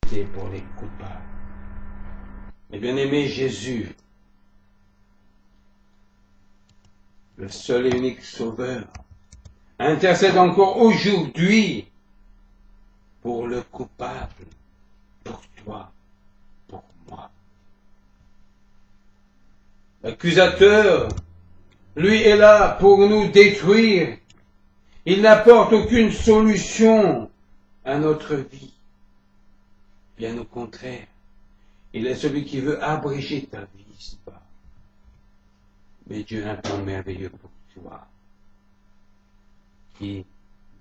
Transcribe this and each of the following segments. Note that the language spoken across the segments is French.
intercéder pour les coupables. Mais bien-aimé Jésus, le seul et unique Sauveur, intercède encore aujourd'hui pour le coupable, pour toi, pour moi. L'accusateur, lui, est là pour nous détruire. Il n'apporte aucune solution à notre vie. Bien au contraire, il est celui qui veut abréger ta vie, c'est pas. Mais Dieu a un plan merveilleux pour toi. Qui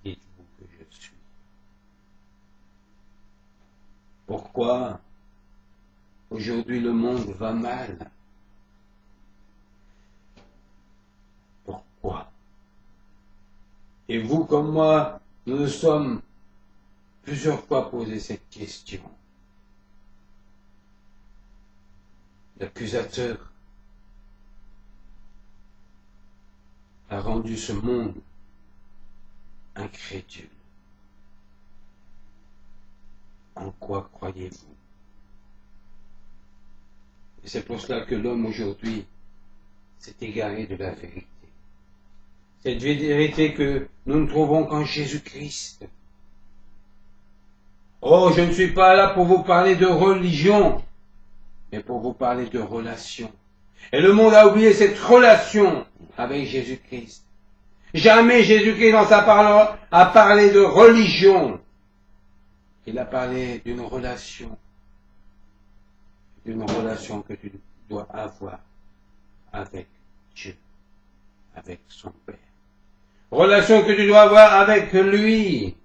dites-vous que je suis? Pourquoi aujourd'hui le monde va mal? Pourquoi? Et vous comme moi, nous nous sommes plusieurs fois posé cette question. L'accusateur a rendu ce monde incrédule. En quoi croyez-vous? Et c'est pour cela que l'homme aujourd'hui s'est égaré de la vérité. Cette vérité que nous ne trouvons qu'en Jésus-Christ. Oh, je ne suis pas là pour vous parler de religion, mais pour vous parler de relation. Et le monde a oublié cette relation avec Jésus-Christ. Jamais Jésus-Christ dans sa parole a parlé de religion. Il a parlé d'une relation que tu dois avoir avec Dieu, avec son Père. Relation que tu dois avoir avec lui.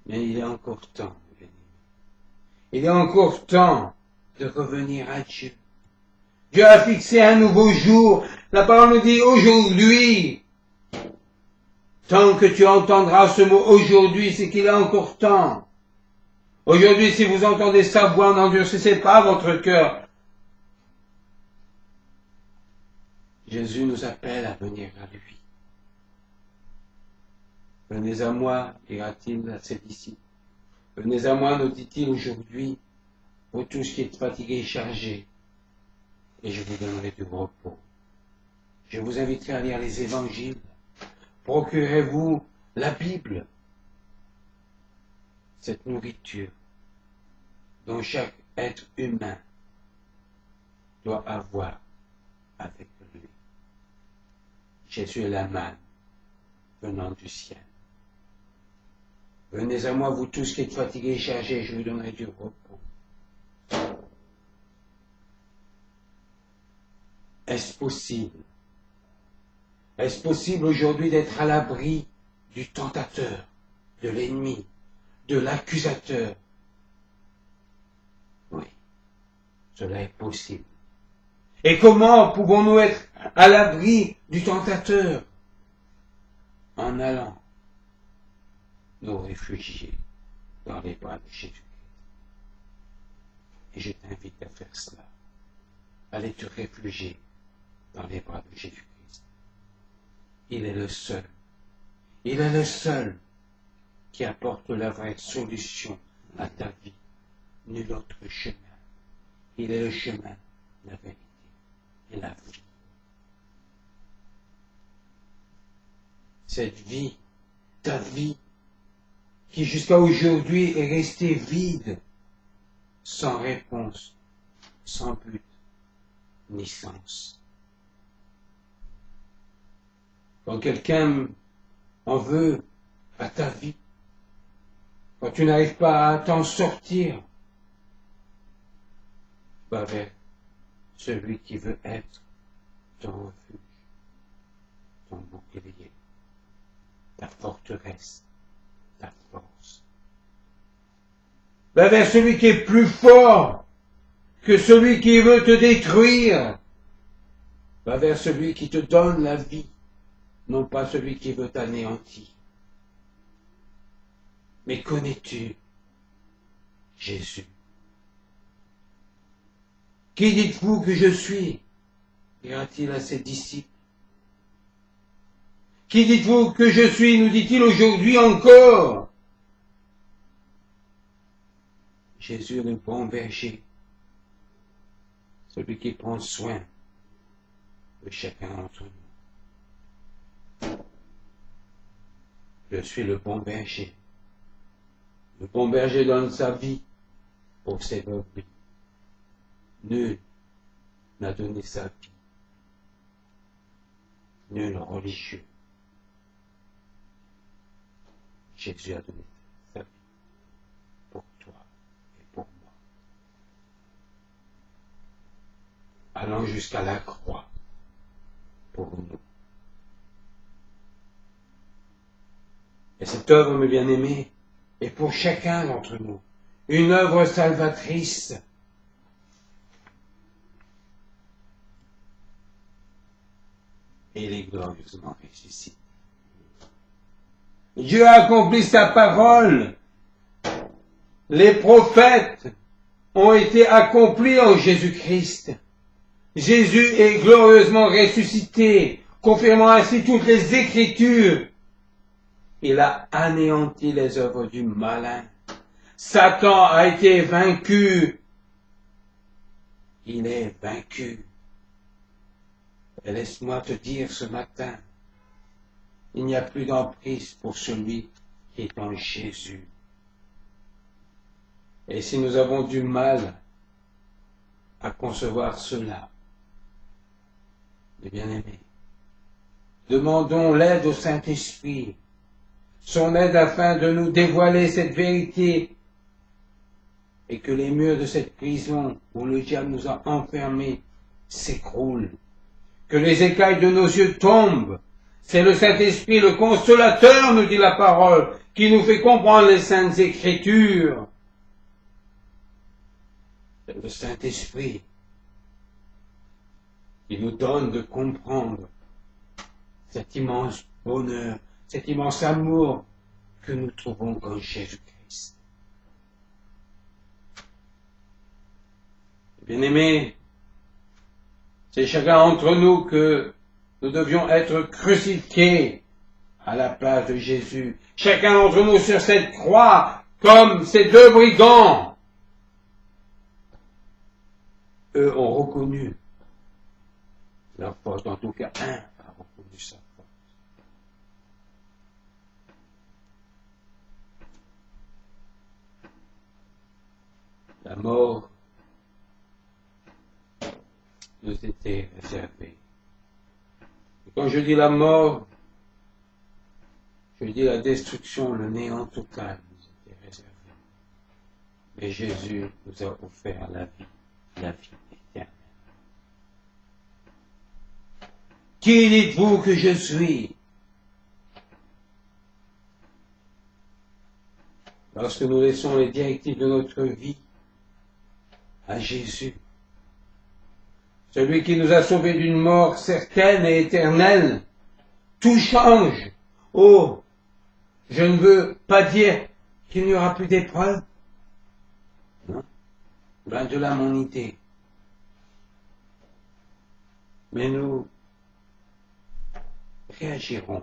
Mais il est encore temps, il est encore temps de revenir à Dieu. Dieu a fixé un nouveau jour. La parole nous dit aujourd'hui. Tant que tu entendras ce mot aujourd'hui, c'est qu'il est encore temps. Aujourd'hui, si vous entendez sa voix, n'endurcissez pas votre cœur. Jésus nous appelle à venir à lui. Venez à moi, dira-t-il à ses disciples. Venez à moi, nous dit-il aujourd'hui, vous tous qui êtes fatigués et chargés, et je vous donnerai du repos. Je vous inviterai à lire les évangiles. Procurez-vous la Bible, cette nourriture dont chaque être humain doit avoir avec lui. Jésus est la manne venant du ciel. Venez à moi, vous tous qui êtes fatigués et chargés, je vous donnerai du repos. Est-ce possible? Est-ce possible aujourd'hui d'être à l'abri du tentateur, de l'ennemi, de l'accusateur? Oui, cela est possible. Et comment pouvons-nous être à l'abri du tentateur? En allant nous réfugier dans les bras de Jésus-Christ. Et je t'invite à faire cela. Allez te réfugier dans les bras de Jésus-Christ. Il est le seul. Il est le seul qui apporte la vraie solution à ta vie. Nul autre chemin. Il est le chemin, la vérité et la vie. Cette vie, ta vie, qui jusqu'à aujourd'hui est restée vide, sans réponse, sans but, ni sens. Quand quelqu'un en veut à ta vie, quand tu n'arrives pas à t'en sortir, va vers celui qui veut être ton refuge, ton bouclier, ta forteresse, ta force. Va vers celui qui est plus fort que celui qui veut te détruire. Va vers celui qui te donne la vie, non pas celui qui veut t'anéantir. Mais connais-tu Jésus? Qui dites-vous que je suis? Dira-t-il à ses disciples. Qui dites-vous que je suis? Nous dit-il aujourd'hui encore. Jésus le bon berger, celui qui prend soin de chacun d'entre nous. Je suis le bon berger. Le bon berger donne sa vie pour ses brebis. Nul n'a donné sa vie. Nul religieux. Jésus a donné sa vie pour toi et pour moi. Allons jusqu'à la croix pour nous. Et cette œuvre, mes bien-aimés, est pour chacun d'entre nous une œuvre salvatrice. Et il est glorieusement ressuscité. Dieu a accompli sa parole. Les prophètes ont été accomplis en Jésus-Christ. Jésus est glorieusement ressuscité, confirmant ainsi toutes les Écritures. Il a anéanti les œuvres du malin. Satan a été vaincu. Il est vaincu. Et laisse-moi te dire ce matin, il n'y a plus d'emprise pour celui qui est en Jésus. Et si nous avons du mal à concevoir cela, mes bien-aimés, demandons l'aide au Saint-Esprit, son aide afin de nous dévoiler cette vérité et que les murs de cette prison où le diable nous a enfermés s'écroulent, que les écailles de nos yeux tombent. C'est le Saint-Esprit, le consolateur, nous dit la parole, qui nous fait comprendre les saintes Écritures. C'est le Saint-Esprit qui nous donne de comprendre cet immense bonheur, cet immense amour que nous trouvons en Jésus-Christ. Bien-aimés, c'est chacun d'entre nous que nous devions être crucifiés à la place de Jésus. Chacun d'entre nous sur cette croix, comme ces deux brigands. Eux ont reconnu leur force, en tout cas un a reconnu sa force. La mort nous était réservée. Et quand je dis la mort, je dis la destruction, le néant total nous était réservé. Mais Jésus nous a offert la vie éternelle. Qui dites-vous que je suis? Lorsque nous laissons les directives de notre vie à Jésus, celui qui nous a sauvés d'une mort certaine et éternelle, tout change. Oh, je ne veux pas dire qu'il n'y aura plus d'épreuves. Non, loin de là mon idée. Mais nous réagirons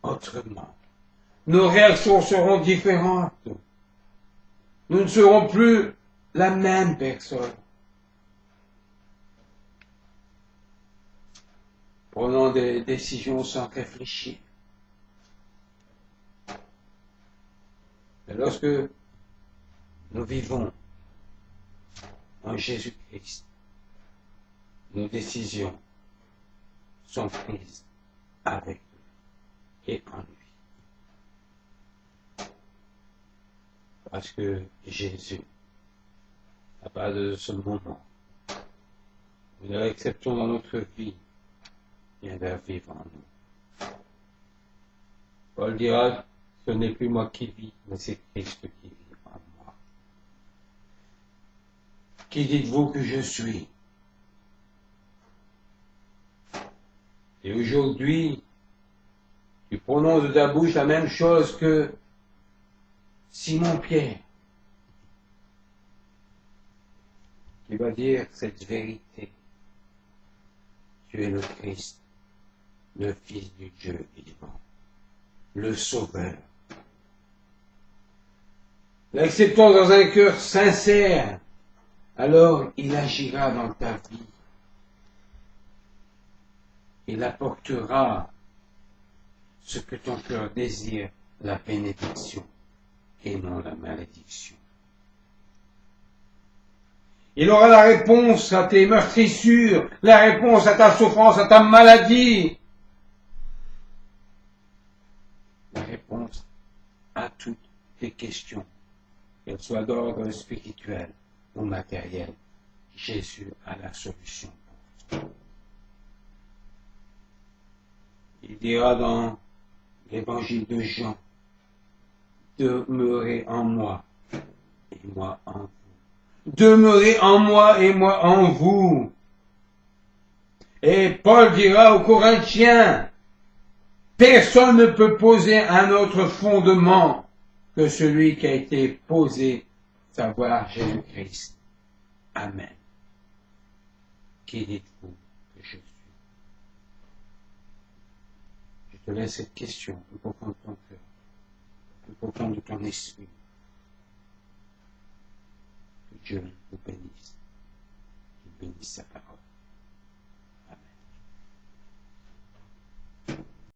autrement. Nos réactions seront différentes. Nous ne serons plus la même personne. Prenons des décisions sans réfléchir. Mais lorsque nous vivons en Jésus-Christ, nos décisions sont prises avec lui et en lui. Parce que Jésus, à partir de ce moment, nous l'acceptons dans notre vie, viendra vivre en nous. Paul dira, ce n'est plus moi qui vis, mais c'est Christ qui vit en moi. Qui dites-vous que je suis? Et aujourd'hui, tu prononces de ta bouche la même chose que Simon-Pierre, qui va dire cette vérité. Tu es le Christ, le Fils du Dieu vivant, le Sauveur. l'acceptant dans un cœur sincère, alors il agira dans ta vie. Il apportera ce que ton cœur désire, la bénédiction et non la malédiction. Il aura la réponse à tes meurtrissures, la réponse à ta souffrance, à ta maladie, la réponse à toutes tes questions, qu'elles soient d'ordre spirituel ou matériel. Jésus a la solution pour toi. Il dira dans l'évangile de Jean, demeurez en moi et moi en vous. Demeurez en moi et moi en vous. Et Paul dira aux Corinthiens, personne ne peut poser un autre fondement que celui qui a été posé, savoir Jésus-Christ. Amen. Qui dites-vous que je suis? Je te laisse cette question, plus profond de ton cœur, plus profond de ton esprit. Que Dieu vous bénisse. Qu'il bénisse sa parole.